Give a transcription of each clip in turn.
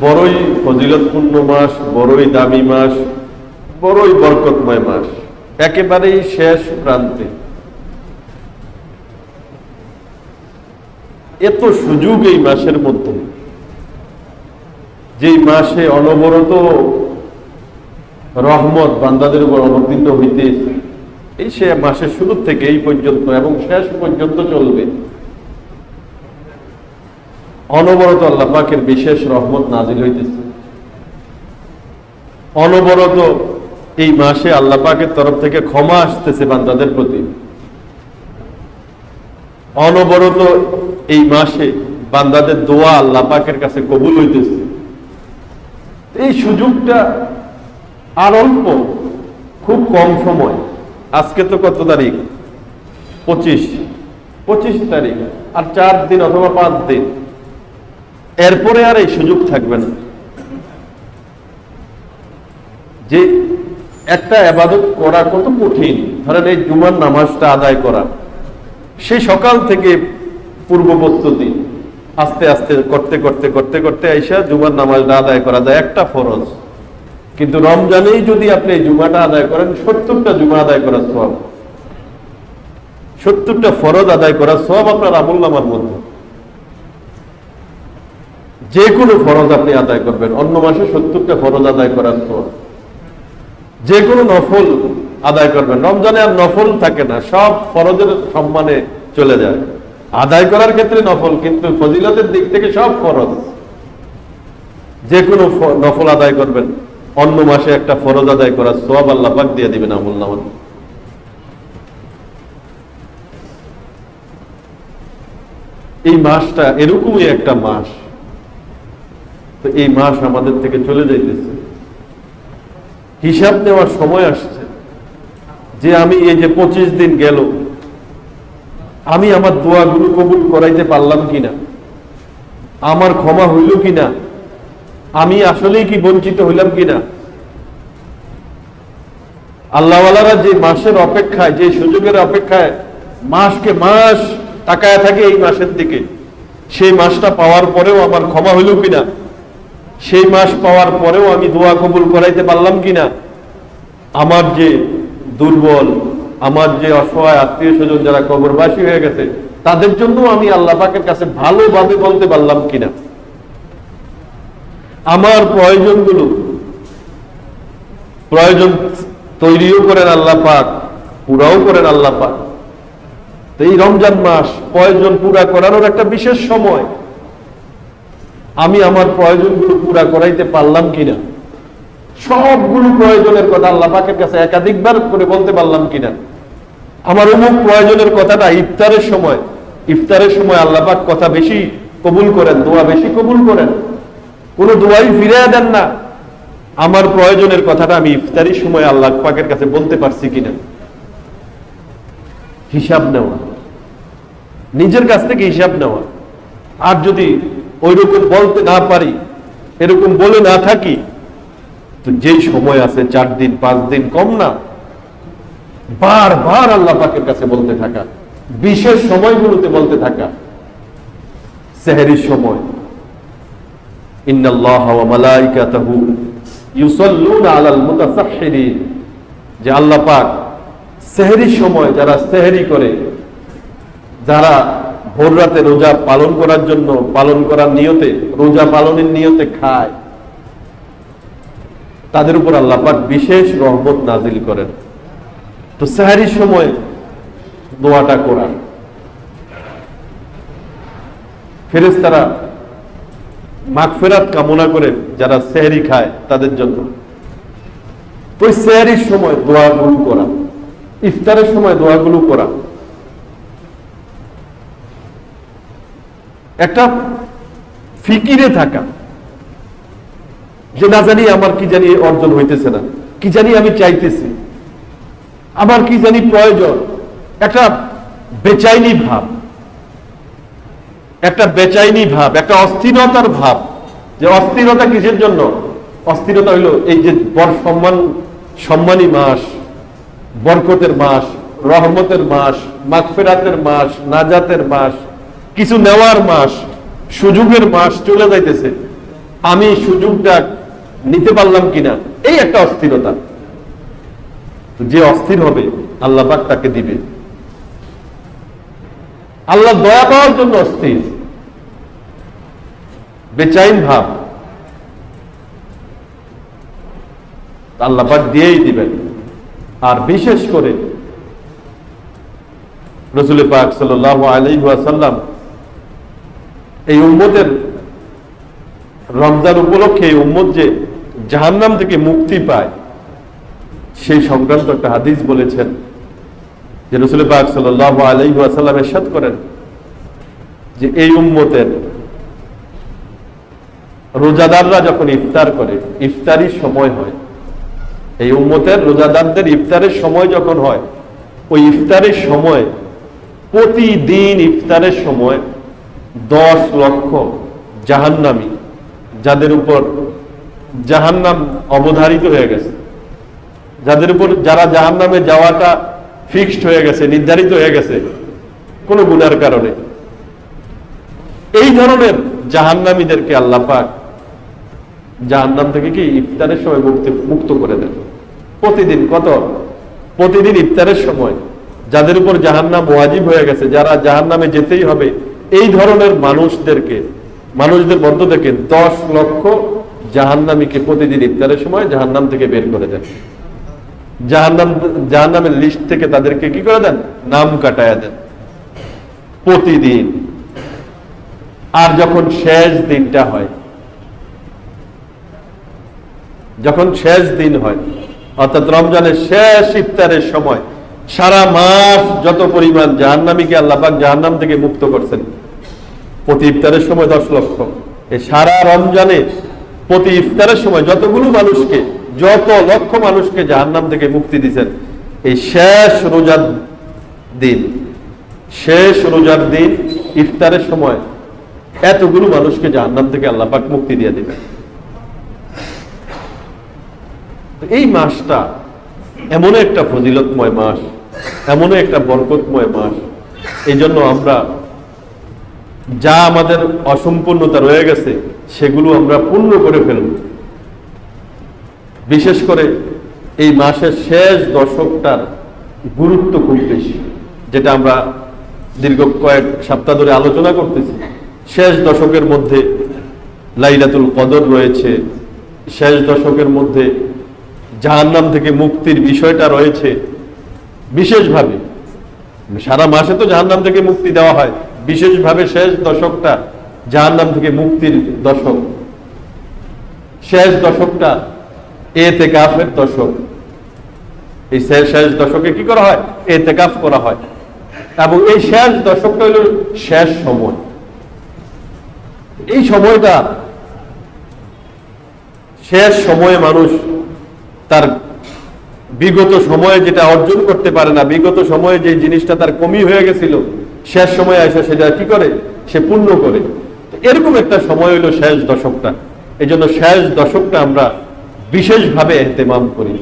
বড়ই ফজিলতপূর্ণ মাস, বড়ই দামি মাস, বড়ই বরকতময় মাস, একেবারেই শেষ প্রান্তে। এত সুযোগ এই মাসের মধ্যে, যেই মাসে অনবরত রহমত বান্দাদের উপর অবতীর্ণ হইতেছে, এই সে মাসের শুরু থেকে এই পর্যন্ত এবং শেষ পর্যন্ত চলবে। অনবরত আল্লাহ পাকের বিশেষ রহমত নাজিল হইতেছে। অনবরত এই মাসে আল্লাহ পাকের তরফ থেকে ক্ষমা আসতেছে বান্দাদের প্রতি। অনবরত এই মাসে বান্দাদের দোয়া আল্লাহ পাকের কাছে কবুল হইতেছে। এই সুযোগটা আর অল্প, খুব কম সময়। আজকে তো কত তারিখ? 25 তারিখ, আর 4 দিন অথবা 5 দিন, এরপরে আর এই সুযোগ থাকবে না যে একটা ইবাদত করা কত কঠিন। ধরেন এই জুমার নামাজটা আদায় করা, সেই সকাল থেকে পূর্ব প্রস্তুতি আস্তে আস্তে করতে করতে করতে করতে আইসা জুমার নামাজটা আদায় করা যায়, একটা ফরজ। কিন্তু রমজানেই যদি আপনি এই জুমাটা আদায় করেন, 70টা জুমা আদায় করার সওয়াব, 70টা ফরজ আদায় করার সওয়াব আপনার আমলনামার মধ্যে। যে কোনো ফরজ আপনি আদায় করবেন, অন্য মাসে 70টা ফরজ আদায় করার সওয়াব। যে কোনো নফল আদায় করবেন, রমজানে আর নফল থাকে না, সব ফরজের সম্মানে চলে যায়। আদায় করার ক্ষেত্রে নফল, কিন্তু ফজিলতের দিক থেকে সব ফরজ। যে কোনো নফল আদায় করবেন, অন্য মাসে একটা ফরজ আদায় করার সওয়াব আল্লাহ পাক দিয়ে দিবেন আমলনামায়। এই মাসটা এরকমই একটা মাস। তো এই মাস আমাদের থেকে চলে যাইতেছে, হিসাব নেওয়ার সময় আসছে যে আমি এই যে 25 দিন গেল, আমি আমার দোয়াগুলো কবুল করাইতে পারলাম কিনা, আমার ক্ষমা হইল কিনা, আমি আসলেই কি বঞ্চিত হইলাম কিনা। আল্লাহওয়ালারা যে মাসের অপেক্ষায়, যে সুযোগের অপেক্ষায় মাসকে মাস তাকায় থাকে এই মাসের দিকে, সেই মাসটা পাওয়ার পরেও আমার ক্ষমা হইল কিনা, সেই মাস পাওয়ার পরেও আমি দোয়া কবুল করাইতে পারলাম কিনা, আমার যে দুর্বল, আমার যে অসহায় আত্মীয় স্বজন যারা কবরবাসী হয়ে গেছে, তাদের জন্য আমি আল্লাহ পাকের কাছে ভালোভাবে বলতে পারলাম কিনা, আমার প্রয়োজন তৈরিও করেন আল্লাহ পাক, পুরাও করেন আল্লাহ পাক। তো এই রমজান মাস প্রয়োজন পুরা করানোর একটা বিশেষ সময়। আমি আমার প্রয়োজনগুলো পুরা করাইতে পারলাম কিনা, সবগুলো প্রয়োজনের কথা আল্লাহ পাকের কাছে একাধিকবার করে বলতে পারলাম কিনা, আমার অমুক প্রয়োজনের কথাটা ইফতারের সময় আল্লাহ পাক কথা বেশি কবুল করেন, দোয়া বেশি কবুল করেন, কোন দোয়াই ফিরিয়ে দেন না। আমার প্রয়োজনের কথাটা আমি ইফতারির সময় আল্লাহ পাকের কাছে বলতে পারছি কিনা, হিসাব নেওয়া, নিজের কাছ থেকে হিসাব নেওয়া। আর যদি ওইরকম বলতে না পারি, এরকম বলে না থাকি, তো যেই সময় আছে 4 দিন 5 দিন কম না, বারবার আল্লাহ পাকের কাছে বলতে থাকা, বিশেষ সময়গুলোতে বলতে থাকা। সেহরির সময় ইন্নাল্লাহা ওয়া মালাইকাতাহু ইউসাল্লুনা আলাল মুতাসাহহিরিন, যে আল্লাহ পাক সেহরির সময় যারা সেহরি করে, যারা ভোর রাতে রোজা পালন করার জন্য, পালন করার নিয়তে, রোজা পালনের নিয়তে খায়, তাদের উপর আল্লাহ পাক বিশেষ রহমত নাজিল করেন। তো সেহরির সময় দোয়াটা করা, ফেরেশতারা মাগফিরাত কামনা করে যারা সেহরি খায় তাদের জন্য। ওই সেহরির সময় দোয়াগুলো করা, ইফতারের সময় দোয়াগুলো করা, একটা ফিকিরে থাকা যে না জানি আমার কি জানি অর্জন হইতেছে না, কি জানি আমি চাইতেছি, আমার কি জানি প্রয়োজন, একটা বেচাইনি ভাব, একটা অস্থিরতার ভাব। যে অস্থিরতা কিসের জন্য? অস্থিরতা হইল এই যে সম্মানী মাস, বরকতের মাস, রহমতের মাস, মাগফিরাতের মাস, নাজাতের মাস, কিছু নেওয়ার মাস, সুযোগের মাস চলে যাইতেছে। আমি সুযোগটা নিতে পারলাম কিনা, এই একটা অস্থিরতা। যে অস্থির হবে আল্লাহ পাক তাকে দিবে। আল্লাহ দয়া পাওয়ার জন্য অস্থির, বেচাইন ভাব, আল্লাহ পাক দিয়েই দিবেন। আর বিশেষ করে রাসূল পাক সাল্লাল্লাহু আলাইহি ওয়াসাল্লাম এই উম্মতের রমজান উপলক্ষে এই উম্মত যে জাহান্নাম থেকে মুক্তি পায় সেই সংক্রান্ত একটা হাদিস বলেছেন, যে রাসূল পাক সাল্লাল্লাহু আলাইহি ওয়াসাল্লাম ইরশাদ করেন যে এই উম্মতের রোজাদাররা যখন ইফতার করে, ইফতারির সময় হয়, এই উম্মতের রোজাদারদের ইফতারের সময় যখন হয়, ওই ইফতারের সময় প্রতিদিন ইফতারের সময় 10 লক্ষ জাহান্নামী, যাদের উপর জাহান্নাম অবধারিত হয়ে গেছে, যাদের উপর যারা জাহান্নামে যাওয়াটা ফিক্সড হয়ে গেছে, নির্ধারিত হয়ে গেছে কোন গুনার কারণে, এই ধরনের জাহান্নামীদেরকে আল্লাহ পাক জাহান্নাম থেকে কি ইফতারের সময় মুক্ত করে দেন। প্রতিদিন কত? প্রতিদিন ইফতারের সময় যাদের উপর জাহান্নাম ওয়াজিব হয়ে গেছে, যারা জাহান্নামে যেতেই হবে, এই ধরনের মানুষদের মধ্য থেকে 10 লক্ষ জাহান্নামীকে প্রতিদিন ইফতারের সময় জাহান্নাম থেকে বের করে দেন। জাহান্নামের লিস্ট থেকে তাদেরকে কি করে দেন? নাম কাটায়া দেন প্রতিদিন। আর যখন শেষ দিনটা হয়, যখন শেষ দিন হয়, অর্থাৎ রমজানের শেষ ইফতারের সময়, সারা মাস যত পরিমাণ জাহান্নামীকে আল্লাহ পাক জাহান্নাম থেকে মুক্ত করছেন, প্রতি ইফতারের সময় 10 লক্ষ, এই সারা রমজানে প্রতি ইফতারের সময় যতগুলো মানুষকে, যত লক্ষ মানুষকে জাহান্নাম থেকে মুক্তি দিয়েছেন, এই শেষ রোজার দিন ইফতারের সময় এতগুলো মানুষকে জাহান্নাম থেকে আল্লাহ পাক মুক্তি দিয়ে দিবেন। এই মাসটা এমন একটা ফজিলতময় মাস, এমন একটা বরকতময় মাস, এই জন্য আমরা যা আমাদের অসম্পূর্ণতা রয়ে গেছে সেগুলো আমরা পূর্ণ করে ফেলব। বিশেষ করে এই মাসের শেষ দশকটার গুরুত্ব খুব বেশি, যেটা আমরা দীর্ঘ কয়েক সপ্তাহ ধরে আলোচনা করতেছি। শেষ দশকের মধ্যে লাইলাতুল কদর রয়েছে, শেষ দশকের মধ্যে জাহান্নাম থেকে মুক্তির বিষয়টা রয়েছে বিশেষভাবে। সারা মাসে তো জাহান্নাম থেকে মুক্তি দেওয়া হয়, বিশেষভাবে শেষ দশকটা জাহান্নাম থেকে মুক্তির দশক। শেষ দশকটা ইতিকাফের দশক। এই শেষ দশকে কি করা হয়? ইতিকাফ করা হয়। এবং এই শেষ দশকটা হলো শেষ সময়। এই সময়টা, শেষ সময়ে মানুষ তার বিগত সময়ে যেটা অর্জন করতে পারে না, বিগত সময়ে যে জিনিসটা তার কমি হয়ে গেছিল, শেষ সময়ে এসে সেটা কি করে? সে পূর্ণ করে। এরকম একটা সময় হলো শেষ দশকটা। এই জন্য শেষ দশকটা আমরা বিশেষভাবে ইহতেমাম করি।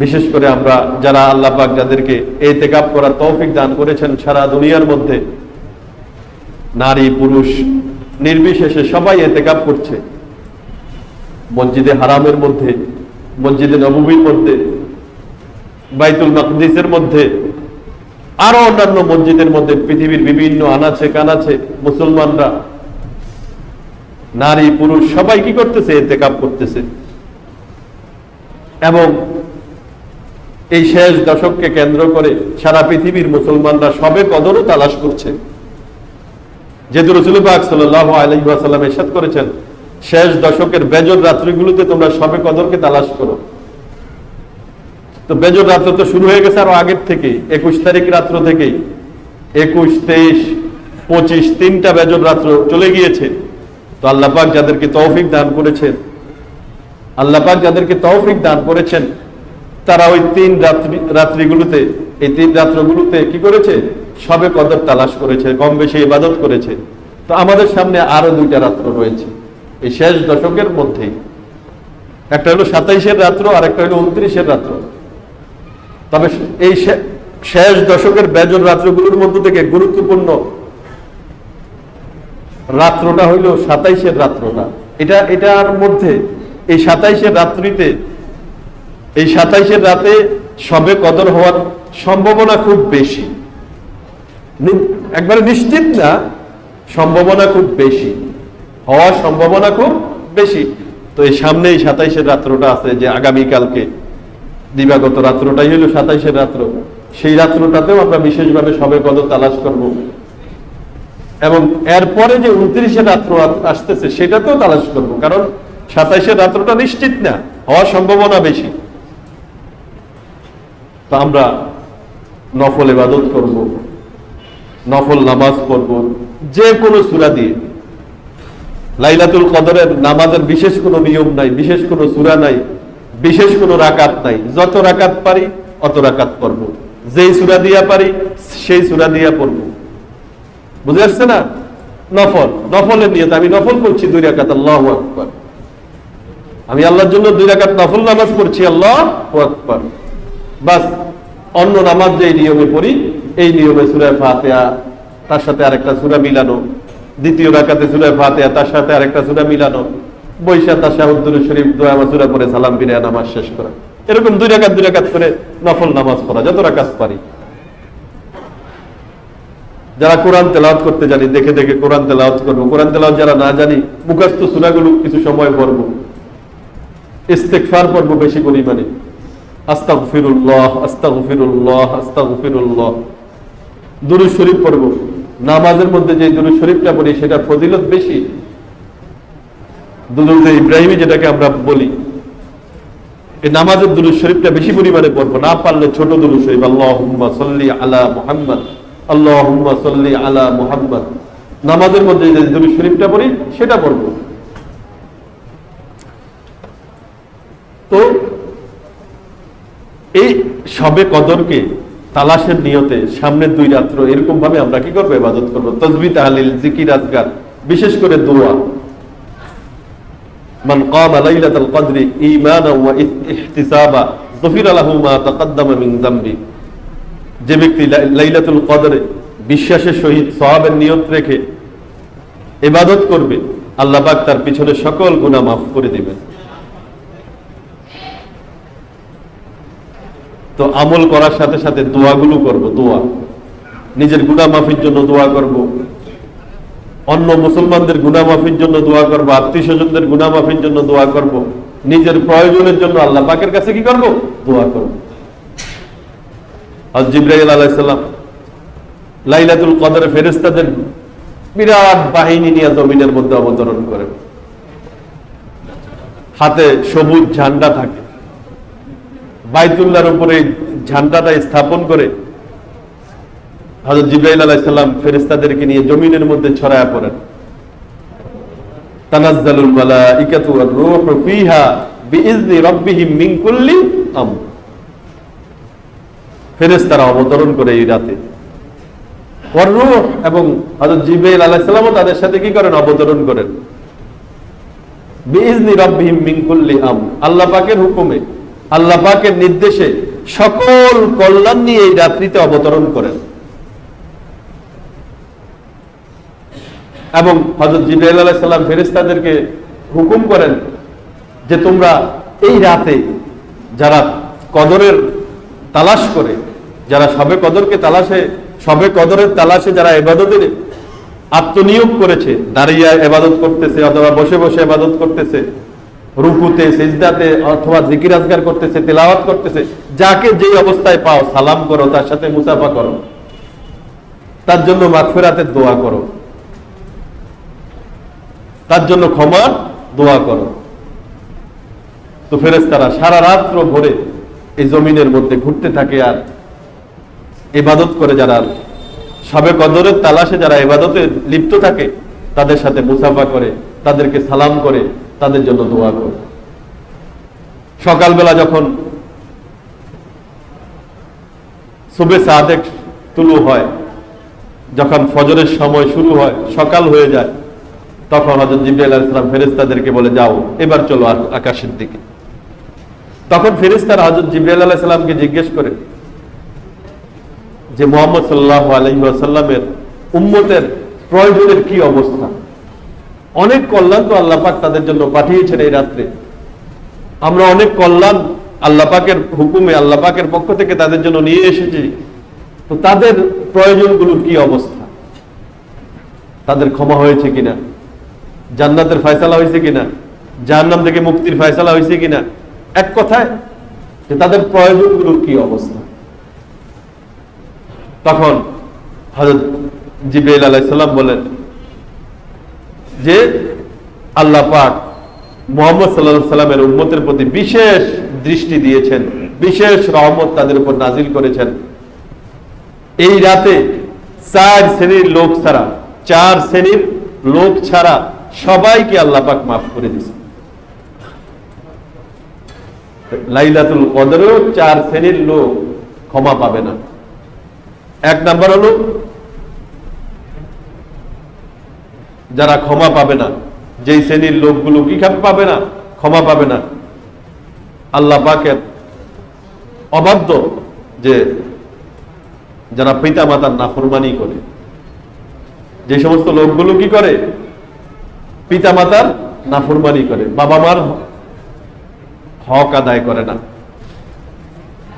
বিশেষ করে আমরা যারা আল্লাহ পাক যাদেরকে ইতিকাফ করার তৌফিক দান করেছেন, সারা দুনিয়ার মধ্যে নারী পুরুষ নির্বিশেষে সবাই ইতিকাফ করছে। মসজিদে হারামের মধ্যে, মসজিদে নববীর মধ্যে, বাইতুল মাকদিসের মধ্যে, আরো অন্যান্য মসজিদের মধ্যে, পৃথিবীর বিভিন্ন আনাচে কানাচে মুসলমানরা নারী পুরুষ সবাই কি করতেছে? ইতিকাফ করতেছে। এবং এই শেষ দশককে কেন্দ্র করে সারা পৃথিবীর মুসলমানরা সবে কদরও তালাশ করছে। যেহেতু রাসূল পাক সাল্লাল্লাহু আলাইহি ওয়াসাল্লাম ইরশাদ করেছেন, শেষ দশকের বেজর রাত্রিগুলোতে তোমরা সবে কদরকে তালাশ করো। তো বেজর রাত্র তো শুরু হয়ে গেছে আরো আগের থেকে, 21 তারিখ রাত্র থেকেই। 21, 23, 25 তিনটা বেজর রাত্র চলে গিয়েছে। তো আল্লাহ পাক যাদেরকে তৌফিক দান করেছেন, আল্লাহ পাক যাদেরকে তৌফিক দান করেছেন, তারা ওই রাত্রিগুলোতে, এই 3 রাত্রগুলোতে কি করেছে? সবে কদর তালাশ করেছে, কম বেশি ইবাদত করেছে। তো আমাদের সামনে আরো 2টা রাত্র রয়েছে এই শেষ দশকের মধ্যেই। একটা হলো 27-এর রাত্র, আর একটা হলো 29-এর রাত্র। তবে এই শেষ দশকের বেজর রাত্রগুলোর মধ্য থেকে গুরুত্বপূর্ণ রাত্রটা হইল 27-এর রাত্রটা। এটার মধ্যে এই 27-এর রাত্রিতে, এই 27-এর রাতে সবে কদর হওয়ার সম্ভাবনা খুব বেশি, একবারে নিশ্চিত না, সম্ভাবনা খুব বেশি, হওয়ার সম্ভাবনা খুব বেশি। তো এই সামনে এই 27-এর রাত্রটা আছে, যে আগামীকালকে দিবাগত রাত্রটাই হলো 27-এর রাত্র। সেই রাত্রটাতেও আমরা বিশেষভাবে সবে কদর তালাশ করব, এবং এরপরে যে 29-এর রাত্র আসতেছে সেটাতেও তালাশ করব, কারণ 27-এর রাত্রটা নিশ্চিত না, হওয়ার সম্ভাবনা বেশি। তো আমরা নফল ইবাদত করব, নফল নামাজ পড়ব, যে কোনো সূরা দিয়ে। লাইলাতুল কদরের নামাজের বিশেষ কোনো নিয়ম নাই, বিশেষ কোনো সূরা নাই, বিশেষ কোনো রাকাত নাই। যত রাকাত পারি অত রাকাত পড়ব, যেই সূরা দিয়া পারি সেই সূরা দিয়া পড়ব। বুঝে আসছে না? নফল, নফলের নিয়ত আমি নফল পড়ছি 2 রাকাত, আল্লাহু আকবার। আমি আল্লাহর জন্য 2 রাকাত নফল নামাজ পড়ছি, আল্লাহু আকবার। বাস, অন্য নামাজ যে নিয়মে পড়ি এই নিয়মে সূরা ফাতিহা, তার সাথে আরেকটা সূরা মিলানো, দ্বিতীয় রাকাতে সূরা ফাতিহা, তার সাথে আরেকটা সূরা মিলানো, বৈশা তাশাহুদ দুরূদ শরীফ দোয়া সূরা পড়ে সালাম ফিরে নামাজ শেষ করা। এরকম 2 রাকাত করে নফল নামাজ পড়া, যত রাকাত পারি। যারা কোরআন তেলাওয়াত করতে জানি দেখে দেখে কোরআন তেলাওয়াত করব, কোরআন তেলাওয়াত যারা না জানি মুখস্থ সূরাগুলো কিছু সময় পড়ব, ইস্তিগফার পড়ব বেশি পরিমাণে, আস্তাগফিরুল্লাহ আস্তাগফিরুল্লাহ আস্তাগফিরুল্লাহ, দুরূদ শরীফ পড়ব। নামাজের মধ্যে যে দুরূদ শরীফটা পড়ি সেটা ফজিলত বেশি, দুরূদ ইব্রাহিমী যেটাকে আমরা বলি, এই নামাজের দুরূদ শরীফটা বেশি পরিমাণে পড়ব। না পারলে ছোট দুরূদ শরীফ, আল্লাহুম্মা সাল্লি আলা মুহাম্মদ, আল্লাহুম্মা সাল্লি আলা মুহাম্মদ, নামাজের মধ্যে যে দুরূদ শরীফটা পড়ি সেটা পড়ব। তো এই সবে কদরকে তালাশের নিয়তে সামনের 2 রাত্র এরকম ভাবে আমরা কি করবো? ইবাদত করব, তাসবিহ তাহলিল জিকির আজকার, বিশেষ করে দোয়া। মান কামা লাইলাতুল কদরি ঈমানান ওয়া ইহতিসাবা গুফিরা লাহু মা তাকদ্দামা মিন যামবি। যে ব্যক্তি লাইলাতুল কদরে বিশ্বাসের সহিত সওয়াবের নিয়ত রেখে ইবাদত করবে, আল্লাহ পাক তার পিছনে সকল গুনাহ মাফ করে দিবেন। তো আমল করার সাথে সাথে দোয়াগুলো করব, দোয়া, নিজের গুনাহ মাফির জন্য দোয়া করব, অন্য মুসলমানদের গুনাহ মাফির জন্য দোয়া করব, আত্মীয় স্বজনদের গুনাহ মাফির জন্য দোয়া করব, নিজের প্রয়োজনের জন্য আল্লাহ পাকের কাছে কি করব? দোয়া করব। হযরত জিবরাইল আলাইহিস সালাম লাইলাতুল কদরে ফেরেশতাদের বিরাট বাহিনী নিয়ে জমিনের মধ্যে অবতরণ করেন, হাতে সবুজ ঝান্ডা থাকে, বাইতুল্লাহর উপরে ঝান্ডাটা স্থাপন করে হযরত জিবরাইল আলাইহিস সালাম ফেরেশতাদেরকে নিয়ে জমিনের মধ্যে ছড়ায়া পড়েন। তানাজ্জালুল মালাইকাতু ওয়ার রূহু ফিহা বিইজনি রাব্বিহিম মিন কুল্লি আমর। ফেরেশতারা অবতরণ করে এই রাতে, ওয়ার রূহ, এবং হযরত জিবরাইল আলাইহিস সালামও তাদের সাথে কি করেন? অবতরণ করেন। বিইজনি রাব্বিহিম মিন কুল্লি আমর, আল্লাহ পাকের হুকুমে, আল্লাহ পাকের নির্দেশে সকল কল্যাণ নিয়ে এই রাত্রিতে অবতরণ করেন। এবং হযরত জিবরাইল আলাইহিস সালাম ফেরেশতাদেরকে হুকুম করেন যে তোমরা এই রাতে যারা কদরের তালাশ করে, যারা সবে কদরকে তালাশে, সবে কদরের তালাশে যারা ইবাদতের আত্মনিয়োগ করেছে, দাঁড়িয়ে ইবাদত করতেছে অথবা বসে বসে ইবাদত করতেছে, রুকুতে সিজদাতে অথবা জিকির আজকার করতেছে, তেলাওয়াত করতেছে, যাকে যেই অবস্থায় পাও সালাম করো, তার সাথে মুসাফা করো, তার জন্য মাগফিরাতের দোয়া করো, তার জন্য ক্ষমার দোয়া করো। তো ফেরেশতারা সারা রাত্র ভরে এই জমিনের মধ্যে ঘুরতে থাকে আর ইবাদত করে, যারা সবে কদরের তালাশে যারা ইবাদতে লিপ্ত থাকে তাদের সাথে মুসাফা করে, তাদেরকে সালাম করে, তাদের জন্য দোয়া করে। সকালবেলা যখন সুবে সাদেক তুলু হয়, যখন ফজরের সময় শুরু হয়, সকাল হয়ে যায়, তখন হযরত জিবরাইল আলাইহিস সালাম ফেরেশতাদেরকে বলে যাও এবার চলো আকাশের দিকে। তখন ফেরেশতারা হযরত জিবরাইল আলাইহিস সালামকে জিজ্ঞেস করে যে মুহাম্মদ সাল্লাল্লাহু আলাইহি ওয়াসাল্লামের উম্মতের প্রয়োজনের কি অবস্থা, অনেক কল্যাণ তো আল্লাহ পাক তাদের জন্য পাঠিয়েছেন এই রাত্রে। আমরা অনেক কল্যাণ আল্লাহ পাকের হুকুমে, আল্লাহ পাকের পক্ষ থেকে তাদের জন্য নিয়ে এসেছি। তো তাদের প্রয়োজনগুলোর কি অবস্থা? তাদের ক্ষমা হয়েছে কিনা, জান্নাতের ফয়সালা হয়েছে কিনা, জাহান্নাম থেকে মুক্তির ফয়সালা হয়েছে কিনা, এক কথায় যে তাদের প্রয়োজনগুলোর কি অবস্থা। তখন হযরত জিবরাইল আলাইহিস সালাম বলেন যে আল্লাহ পাক মুহাম্মদ সাল্লাল্লাহু আলাইহি সাল্লামের উম্মতের প্রতি বিশেষ দৃষ্টি দিয়েছেন, বিশেষ রহমত তাদের উপর নাজিল করেছেন। এই রাতে 4 শ্রেণীর লোক ছাড়া, 4 শ্রেণীর লোক ছাড়া সবাইকে আল্লাহ পাক মাফ করে দিয়েছেন। লাইলাতুল কদরেও 4 শ্রেণীর লোক ক্ষমা পাবে না। এক নাম্বার হলো যারা ক্ষমা পাবে না, যেই শ্রেণীর লোকগুলো কি পাবে না, ক্ষমা পাবে না, আল্লাহ পাকের অবাধ্য, যে যারা পিতা মাতার নাফরমানি করে। যে সমস্ত লোকগুলো কি করে, পিতা মাতার নাফরমানি করে, বাবা মার হক আদায় করে না,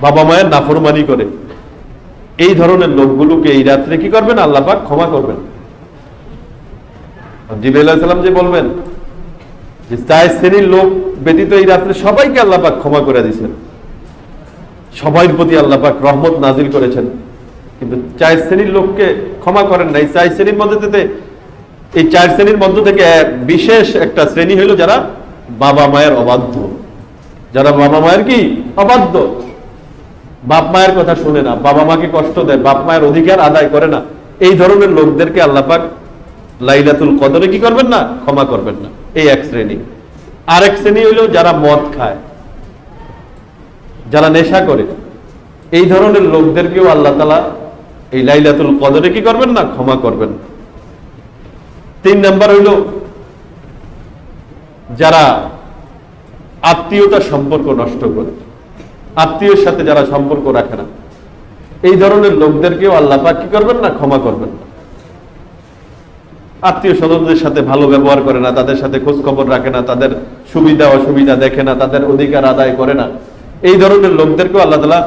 বাবা মায়ের নাফরমানি করে, এই ধরনের লোকগুলোকে এই রাত্রে কি করবেন, আল্লাহ পাক ক্ষমা করবেন। জিবরাইল আলাইহিস সালাম যে বলবেন যে 4 শ্রেণীর লোক ব্যতীত এই রাত্রে সবাইকে আল্লাহ পাক ক্ষমা করে দিয়েছেন, সবার প্রতি আল্লাহ পাক রহমত নাজিল করেছেন, কিন্তু 4 শ্রেণীর লোককে ক্ষমা করেন না। এই 4 শ্রেণীর মধ্যে থেকে, এই 4 শ্রেণীর মধ্য থেকে বিশেষ একটা শ্রেণী হলো যারা বাবা মায়ের অবাধ্য, যারা বাবা মায়ের কি অবাধ্য, বাপ মায়ের কথা শুনে না, বাবা মাকে কষ্ট দেয়, বাপ মায়ের অধিকার আদায় করে না, এই ধরনের লোকদেরকে আল্লাহ পাক লাইলাতুল কদরে কি করবেন না, ক্ষমা করবেন না। এই এক শ্রেণী। আরেক শ্রেণী হলো যারা মদ খায়, যারা নেশা করে, এই ধরনের লোকদেরকেও আল্লাহ তাআলা এই লাইলাতুল কদরে কি করবেন না, ক্ষমা করবেন। 3 নাম্বার হইল যারা আত্মীয়তার সম্পর্ক নষ্ট করে, আত্মীয়ের সাথে যারা সম্পর্ক রাখে না, এই ধরনের লোকদেরকেও আল্লাহ পাক কি করবেন না, ক্ষমা করবেন না। আত্মীয় স্বজনদের সাথে ভালো ব্যবহার করে না, তাদের সাথে খোঁজ খবর রাখে না, তাদের সুবিধা অসুবিধা দেখে না, তাদের অধিকার আদায় করে না, এই ধরনের লোকদেরকেও আল্লাহ তাআলা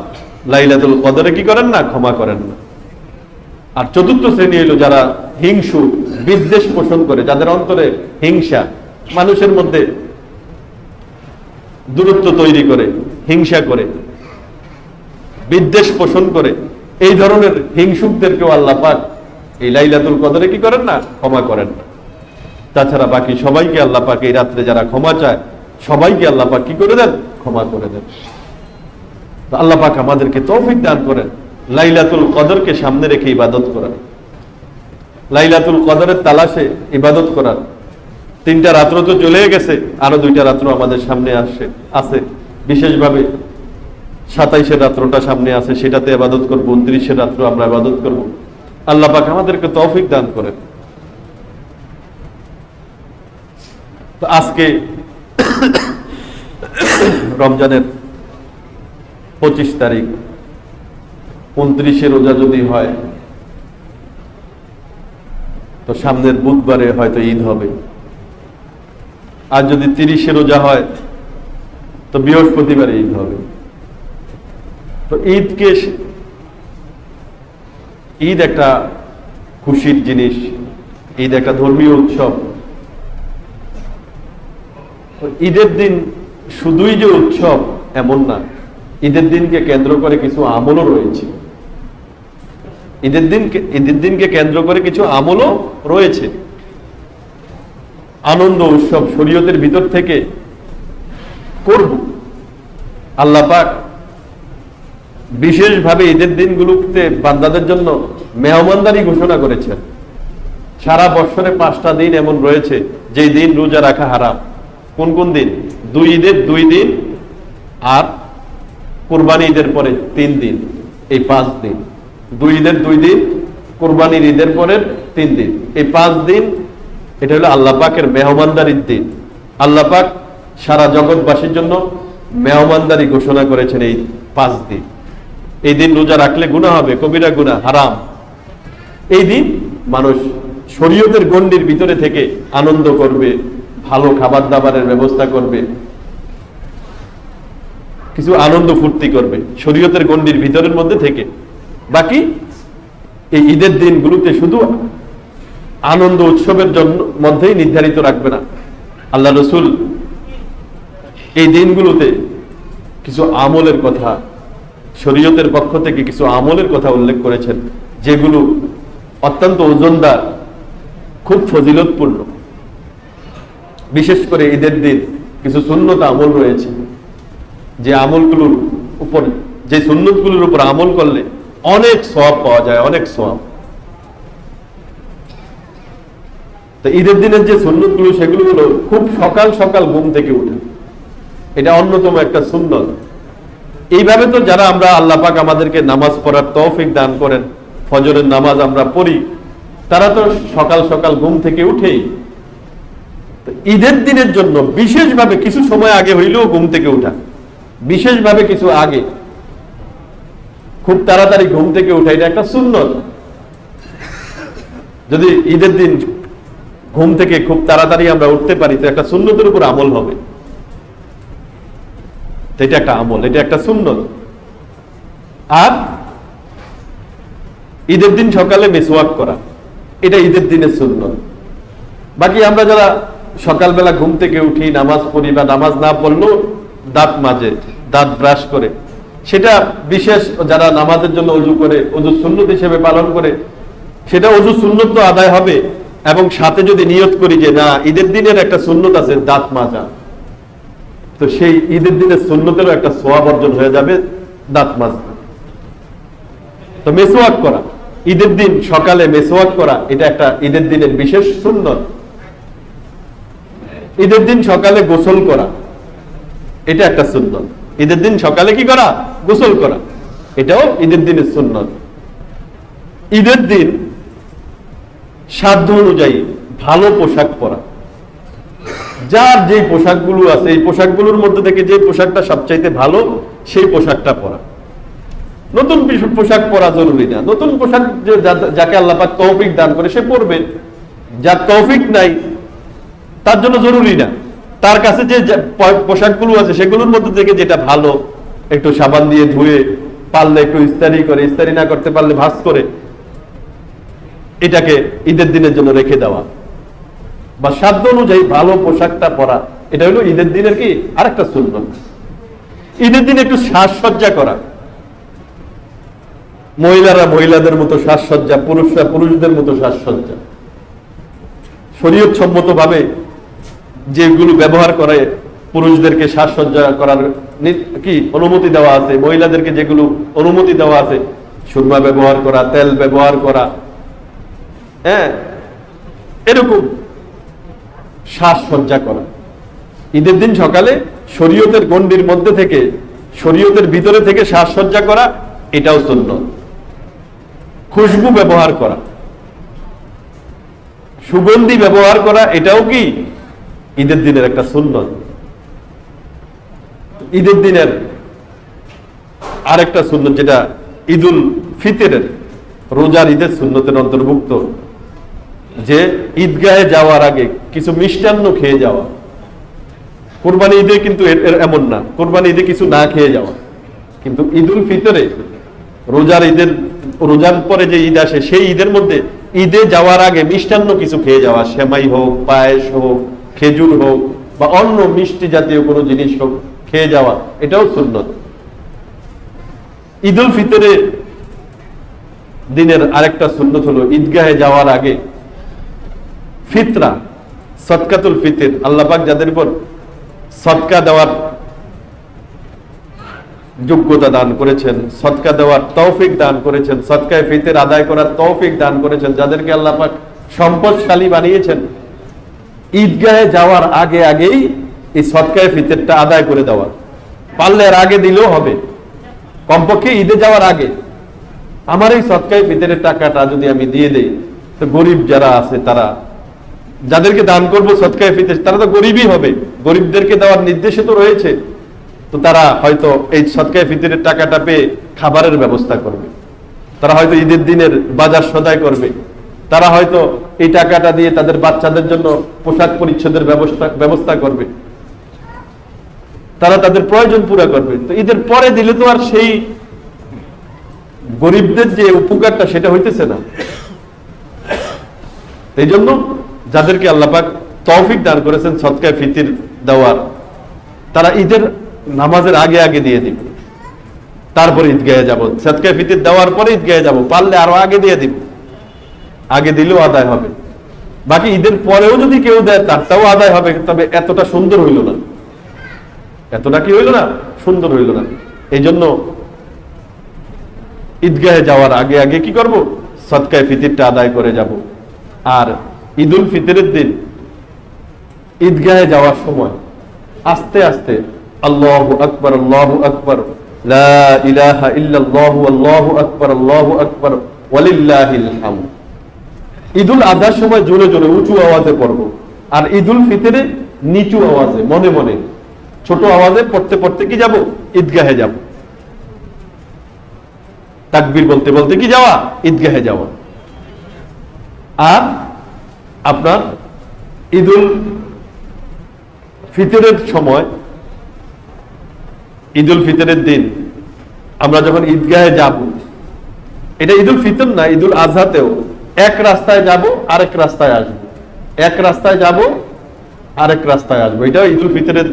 লাইলাতুল কদরে কি করেন না, ক্ষমা করেন না। আর 4র্থ শ্রেণী হলো যারা হিংসু, বিদ্বেষ পোষণ করে, যাদের অন্তরে হিংসা, মানুষের মধ্যে দূরত্ব তৈরি করে, হিংসা করে, বিদ্বেষ পোষণ করে, এই ধরনের হিংসুকদেরকেও আল্লাহ পাক এই লাইলাতুল কদরে কি করেন না, ক্ষমা করেন না। তাছাড়া বাকি সবাইকে আল্লাহ পাক এই রাত্রে যারা ক্ষমা চায়, সবাইকে আল্লাহ পাক কি করে দেন, ক্ষমা করে দেন। তো আল্লাহ পাক আমাদেরকে তৌফিক দান করেন লাইলাতুল কদরকে সামনে রেখে ইবাদত করার, লাইলাতুল কদরের তালাশে ইবাদত করার। 3টা রাত্র তো চলে গেছে, আরো 2টা রাত্র আমাদের সামনে আছে। বিশেষভাবে 27-এর রাত্রটা সামনে আছে, সেটাতে ইবাদত করব। 29-এর রাত্র আমরা ইবাদত করব। আল্লাহ পাক আমাদেরকে তৌফিক দান করেন। তো আজকে রমজানের 25 তারিখ, 29-এ রোজা যদি হয় তো সামনের বুধবারে হয়তো ঈদ হবে, আর যদি 30-এ রোজা হয় তো বৃহস্পতিবারে ঈদ হবে। তো ঈদ একটা খুশির জিনিস, ঈদ একটা ধর্মীয় উৎসব। ঈদের দিন শুধুই যে উৎসব এমন না, ঈদের দিনকে কেন্দ্র করে কিছু আমলও রয়েছে। ঈদের দিনকে কেন্দ্র করে কিছু আমলও রয়েছে। আনন্দ উৎসব শরীয়তের ভিতর থেকে করব। আল্লাহ পাক বিশেষভাবে ঈদের দিনগুলোতে বান্দাদের জন্য মেহমানদারি ঘোষণা করেছেন। সারা বছরে 5টা দিন এমন রয়েছে যেই দিন রোজা রাখা হারাম। কোন কোন দিন? 2 ঈদের 2 দিন, আর কুরবানি ঈদের পরে 3 দিন, এই 5 দিন। 2 ঈদের 2 দিন, কুরবানির ঈদের পরে 3 দিন, এই 5 দিন। এটা হলো আল্লাহ পাকের মেহমানদারির দিন। আল্লাহ পাক সারা জগৎবাসীর জন্য মেহমানদারি ঘোষণা করেছেন এই 5 দিন। এই দিন রোজা রাখলে গুনাহ হবে, কবিরা গুনাহ, হারাম। এই দিন মানুষ শরীয়তের গণ্ডির ভিতরে থেকে আনন্দ করবে, ভালো খাবার দাবারের ব্যবস্থা করবে, কিছু আনন্দ ফুর্তি করবে শরীয়তের গণ্ডির ভিতরের মধ্যে থেকে। বাকি এই ঈদের দিনগুলোতে শুধু আনন্দ উৎসবের জন্য মধ্যেই নির্ধারিত রাখবে না। আল্লাহ রসুল এই দিনগুলোতে কিছু আমলের কথা, শরীয়তের পক্ষ থেকে কিছু আমলের কথা উল্লেখ করেছেন, যেগুলো অত্যন্ত ওজনদার, খুব ফজিলতপূর্ণ। বিশেষ করে ঈদের দিন কিছু সুন্নত আমল রয়েছে, যে আমলগুলোর উপর, যে সুন্নতগুলোর উপর আমল করলে অনেক সওয়াব পাওয়া যায়, অনেক সওয়াব। তো ঈদের দিনের যে সুন্নতগুলো, সেগুলো হলো খুব সকাল সকাল ঘুম থেকে উঠে, এটা অন্যতম একটা সুন্নত। এইভাবে তো যারা আমরা, আল্লাহ পাক আমাদেরকে নামাজ পড়ার তৌফিক দান করেন, ফজরের নামাজ আমরা পড়ি, তারা তো সকাল সকাল ঘুম থেকে উঠেই। ঈদের দিনের জন্য বিশেষভাবে কিছু সময় আগে হইলেও ঘুম থেকে উঠা, বিশেষভাবে কিছু আগে খুব তাড়াতাড়ি ঘুম থেকে উঠা, এটা একটা সুন্নত। যদি ঈদের দিন ঘুম থেকে খুব তাড়াতাড়ি আমরা উঠতে পারি, তো একটা সুন্নতের উপর আমল হবে। এটা একটা আমল, এটা একটা সুন্নত। আর ঈদের দিন সকালে মিসওয়াক করা, এটা ঈদের দিনের সুন্নত। বাকি আমরা যারা সকালবেলা ঘুম থেকে উঠি, নামাজ পড়ি বা নামাজ না পড়লেও দাঁত মাজে, দাঁত ব্রাশ করে, সেটা বিশেষ যারা নামাজের জন্য ওযু করে, ওযু সুন্নত হিসেবে পালন করে, সেটা ওযু সুন্নত তো আদায় হবে। এবং সাথে যদি নিয়ত করি যে না, ঈদের দিনের একটা সুন্নত আছে দাঁত মাজা, তো সেই ঈদের দিনের সুন্নতেরও একটা সওয়াব অর্জন হয়ে যাবে দাঁত মাজা। তো মেসওয়াক করা, ঈদের দিন সকালে মেসওয়াক করা, এটা একটা ঈদের দিনের বিশেষ সুন্নত। ঈদের দিন সকালে গোসল করা, এটা একটা সুন্নত। ঈদের দিন সকালে কি করা? গোসল করা, এটাও ঈদের দিনের সুন্নত। ঈদের দিন সাধ্য অনুযায়ী ভালো পোশাক পরা, যার যে পোশাকগুলো আছে, এই পোশাকগুলোর মধ্যে থেকে যে পোশাকটা সবচাইতে ভালো, সেই পোশাকটা পরা। নতুন পোশাক পরা জরুরি না, নতুন পোশাক যাকে আল্লাহ পাক তৌফিক দান করে সে পরবে, যার তৌফিক নাই তার জন্য জরুরি না। তার কাছে যে পোশাকগুলো আছে সেগুলোর মধ্যে থেকে যেটা ভালো, একটু সাবান দিয়ে ধুয়ে, পারলে একটু ইস্তারি করে, ইস্তারি না করতে পারলে ভাঁজ করে, এটাকে ঈদের দিনের জন্য রেখে দেওয়া বা সাধ্য অনুযায়ী ভালো পোশাকটা পরা, এটা হলো ঈদের দিনের কি আরেকটা সুন্নত। ঈদের দিন একটু সাজসজ্জা করা, মহিলারা মহিলাদের মতো সাজসজ্জা, পুরুষরা পুরুষদের মতো সাজসজ্জা, শরীয়ত সম্মত ভাবে যেগুলো ব্যবহার করে পুরুষদেরকে সাজসজ্জা করার কি অনুমতি দেওয়া আছে, মহিলাদেরকে যেগুলো অনুমতি দেওয়া আছে, সুরমা ব্যবহার করা, তেল ব্যবহার করা, হ্যাঁ, এরকম সাজসজ্জা করা। ঈদের দিন সকালে শরীয়তের গণ্ডির মধ্যে থেকে, শরীয়তের ভিতরে থেকে সাজসজ্জা করা, এটাও সুন্নত। খুশবু ব্যবহার করা, সুগন্ধি ব্যবহার করা, এটাও কি ঈদের দিনের একটা সুন্নত। ঈদের দিনের আরেকটা সুন্নত, যেটা ঈদুল ফিতরের, রোজার ঈদের সুন্নতের অন্তর্ভুক্ত, যে ঈদগাহে যাওয়ার আগে কিছু মিষ্টান্ন খেয়ে যাওয়া। কোরবানি ঈদে কিন্তু এমন না, কোরবানি ঈদে কিছু না খেয়ে যাওয়া, কিন্তু ঈদুল ফিতরে, রোজার ঈদের, রোজার পরে যে ঈদ আসে, সেই ঈদের মধ্যে ঈদে যাওয়ার আগে মিষ্টান্ন কিছু খেয়ে যাওয়া, সেমাই হোক, পায়েস হোক, খেজুর হোক বা অন্য মিষ্টি জাতীয় কোনো জিনিস হোক, খেয়ে যাওয়া, এটাও সুন্নত। ঈদুল ফিতরে দিনের আরেকটা সুন্নত হলো ঈদগাহে যাওয়ার আগে ফিতরা, সদকাতুল ফিতর, আল্লাহ পাক যাদের উপর সদকা দেওয়ার যোগ্যতা দান করেছেন, সদকা দেওয়ার তৌফিক দান করেছেন, সদকায়ে ফিতর আদায় করার তৌফিক দান করেছেন, যাদেরকে আল্লাহ পাক সম্পদশালী বানিয়েছেন, ঈদগাহে যাওয়ার আগে আগেই এই সদকায়ে ফিতরটা আদায় করে দেওয়া। পারলে এর আগে দিলেও হবে, কমপক্ষে ঈদে যাওয়ার আগে আমার এই সদকায়ে ফিতরের টাকাটা যদি আমি দিয়ে দেই, তো গরিব যারা আছে, তারা, যাদেরকে দান করবো সদকায়ে ফিতর, তারা তো গরিবই হবে, গরিবদেরকে দেওয়ার নির্দেশে তো রয়েছে, তো তারা হয়তো এই সদকায়ে ফিতরের টাকাটা পেয়ে খাবারের ব্যবস্থা করবে, তারা হয়তো ঈদের দিনের বাজার সদাই করবে, তারা হয়তো এই টাকাটা দিয়ে তাদের বাচ্চাদের জন্য পোশাক পরিচ্ছদের ব্যবস্থা করবে, তারা তাদের প্রয়োজন পুরো করবে। তো ঈদের পরে দিলে তো আর সেই গরিবদের যে উপকারটা সেটা হইতেছে না। এই জন্য যাদেরকে আল্লাহ পাক তৌফিক দান করেছেন সদকায়ে ফিতর দেওয়ার, তারা ঈদের নামাজের আগে আগে দিয়ে দিবে, তারপরে ঈদগাহে যাব। সদকায়ে ফিতর দেওয়ার পরে ঈদগাহে যাব, পারলে আরো আগে দিয়ে দিব, আগে দিলেও আদায় হবে। বাকি ঈদের পরেও যদি কেউ দেয় তারটাও আদায় হবে, তবে এতটা সুন্দর হইল না, এতটা কি হইল না, সুন্দর হইল না। এই জন্য ঈদগাহে যাওয়ার আগে আগে কি করব, সদকায়ে ফিতরটা আদায় করে যাব। আর ঈদুল ফিতরের দিন ঈদগাহে যাওয়ার সময় আস্তে আস্তে আল্লাহু আকবার, আল্লাহু আকবার, লা ইলাহা ইল্লাল্লাহু, আল্লাহু আকবার, আল্লাহু আকবার, ওয়ালিল্লাহিল হামদ। ঈদুল আজহার সময় জোরে জোরে উঁচু আওয়াজে পড়ব, আর ঈদুল ফিতরে নিচু আওয়াজে মনে মনে ছোট আওয়াজে পড়তে পড়তে কি যাব, ঈদগাহে যাব। তাকবীর বলতে বলতে কি যাওয়া, ঈদগাহে যাওয়া। আর আপনার ঈদুল ফিতরের সময়, ঈদুল ফিতরের দিন আমরা যখন ঈদগাহে যাব, এটা ঈদুল ফিতর না, ঈদুল আজহাতেও এক রাস্তায় যাব আরেক রাস্তায় আসবো, এক রাস্তায় যাব আরেক রাস্তায় আসবো। এটাও ঈদুল ফিতরের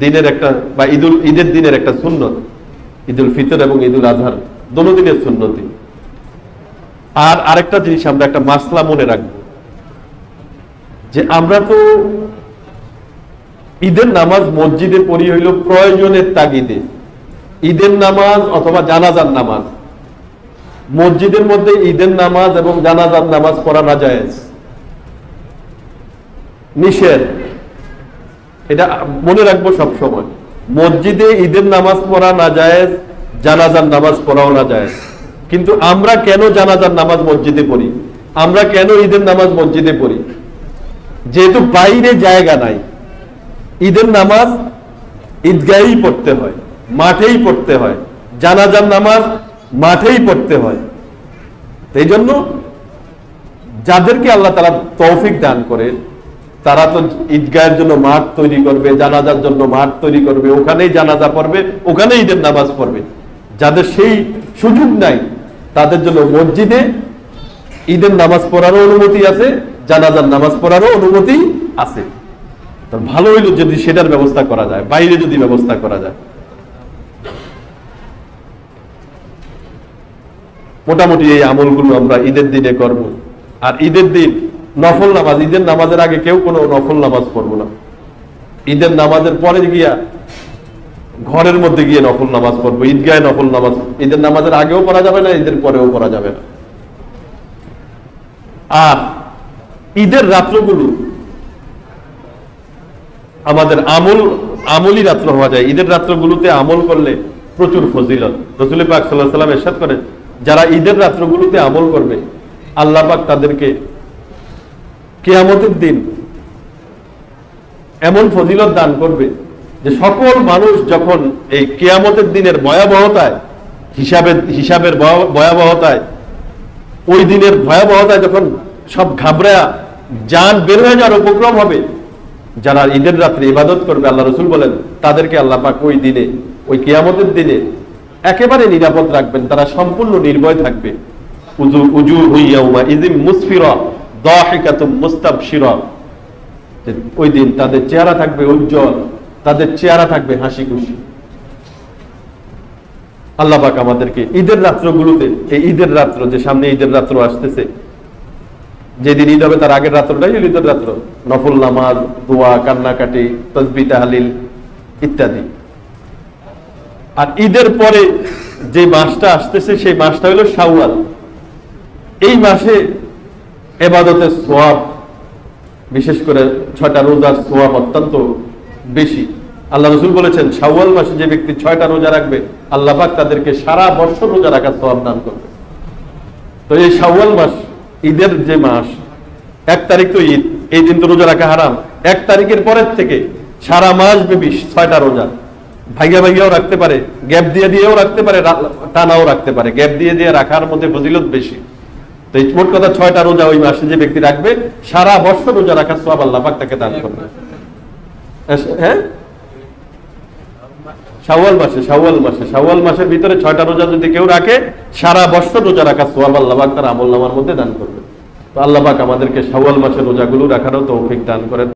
দিনের একটা বা ঈদের দিনের একটা সুন্নত, ঈদুল ফিতর এবং ঈদুল আজহার দোনো দিনের সুন্নতি। আর আরেকটা জিনিস আমরা একটা মাসলা মনে রাখবো, যে আমরা তো ঈদের নামাজ মসজিদে পড়ি হইল প্রয়োজনের তাগিদে, ঈদের নামাজ অথবা জানাজার নামাজ। মসজিদের মধ্যে ঈদের নামাজ এবং জানাজার নামাজ পড়া না জায়েজ, নিষেধ, এটা মনে রাখবো সব সময়। মসজিদে ঈদের নামাজ পড়া না জায়েজ, জানাজার নামাজ পড়াও না জায়েজ। কিন্তু আমরা কেন জানাজার নামাজ মসজিদে পড়ি, আমরা কেন ঈদের নামাজ মসজিদে পড়ি? যেহেতু বাইরে জায়গা নাই, ঈদের নামাজ ঈদগাহেই পড়তে হয়, মাঠেই পড়তে হয়, জানাজার নামাজ মাঠেই পড়তে হয়। এই জন্য যাদেরকে আল্লাহ তাআলা তৌফিক দান করে, তারা তো ঈদগাহের জন্য মাঠ তৈরি করবে, জানাজার জন্য মাঠ তৈরি করবে, ওখানেই জানাজা পড়বে, ওখানেই ঈদের নামাজ পড়বে। যাদের সেই সুযোগ নাই, তাদের জন্য মসজিদে ঈদের নামাজ পড়ারও অনুমতি আছে, জানাজার নামাজ পড়ারও অনুমতি আছে। ভালো হইল যদি সেটার ব্যবস্থা করা যায়, বাইরে যদি ব্যবস্থা করা যায়। মোটামুটি এই আমলগুলো আমরা ঈদের দিনে করব। আর ঈদের দিন নফল নামাজ, ঈদের নামাজের আগে কেউ কোনো নফল নামাজ পড়বো না। ঈদের নামাজের পরে গিয়া ঘরের মধ্যে গিয়ে নফল নামাজ পড়বো, ঈদগাহে নফল নামাজ ঈদের নামাজের আগেও পড়া যাবে না, ঈদের পরেও পড়া যাবে না। আর ঈদের রাত্রগুলো আমাদের আমলি রাত্র হওয়া যায়। ঈদের রাত্রগুলোতে আমল করলে প্রচুর ফজিলত। রাসূল পাক সাল্লাল্লাহু আলাইহি ওয়াসাল্লাম ইরশাদ করেন, যারা ঈদের রাত্রগুলোতে আমল করবে, আল্লাহ পাক তাদেরকে কিয়ামতের দিন এমন ফজিলত দান করবে যে সকল মানুষ যখন এই কিয়ামতের দিনের ভয়াবহতায়, হিসাবের ভয়াবহতায়, ওই দিনের ভয়াবহতায় যখন সব ঘাবড়া জান বের হয়ে যাওয়ার উপক্রম হবে, যারা ঈদের রাত্রে ইবাদত করবে, আল্লাহ রাসূল বলেন তাদেরকে আল্লাহ পাক ওই দিনে, ওই কিয়ামতের দিনে একেবারে নিরাপদ রাখবেন, তারা সম্পূর্ণ নির্ভয় থাকবে। উজুহু ইয়াউমাইযিন মুসফিরা দাহিকাতুম মুস্তাবশিরা, ওই দিন তাদের চেহারা থাকবে উজ্জ্বল, তাদের চেহারা থাকবে হাসি খুশি। আল্লাহ পাক আমাদেরকে ঈদের রাত্রগুলোতে, এই ঈদের রাত্র যে সামনে ঈদের রাত্র আসতেছে, যেদিন ঈদ হবে তার আগের রাত্রটাই ঈদের রাত্র, নফল নামাজ, দোয়া, কান্নাকাটি, তাসবিহ, তাহলিল ইত্যাদি। আর ঈদের পরে যে মাসটা আসতেছে সেই মাসটা হলো শাওয়াল। এই মাসে ইবাদতের সওয়াব, বিশেষ করে 6টা রোজার সওয়াব অত্যন্ত বেশি। আল্লাহ রাসূল বলেছেন, শাওয়াল মাসে যে ব্যক্তি 6টা রোজা রাখবে, আল্লাহ পাক তাদেরকে সারা বছর রোজা রাখার সওয়াব দান করবে। তো এই শাওয়াল মাস, ঈদের যে মাস, 1 তারিখ তো ঈদ, এই দিন তো রোজা রাখা হারাম। 1 তারিখের পরের থেকে সারা মাস ব্যাপী 6টা রোজা ভাইয়া ভাইয়াও রাখতে পারে, গ্যাপ দিয়ে দিয়েও রাখতে পারে, টানাও রাখতে পারে। গ্যাপ দিয়ে দিয়ে রাখার মধ্যে ফজিলত বেশি। তো এই মোট কথা 6টা রোজা ওই মাসে যে ব্যক্তি রাখবে সারা বছর রোজা রাখার সওয়াব আল্লাহ পাক তাকে দান করবে। হ্যাঁ, শাওয়াল মাসের ভিতরে 6টা রোজা যদি কেউ রাখে সারা বছর রোজা রাখার সওয়াব আল্লাহ পাক তার আমলনামার মধ্যে দান করবে। তো আল্লাহ পাক আমাদেরকে শাওয়াল মাসের রোজাগুলো রাখারও তৌফিক দান করেন।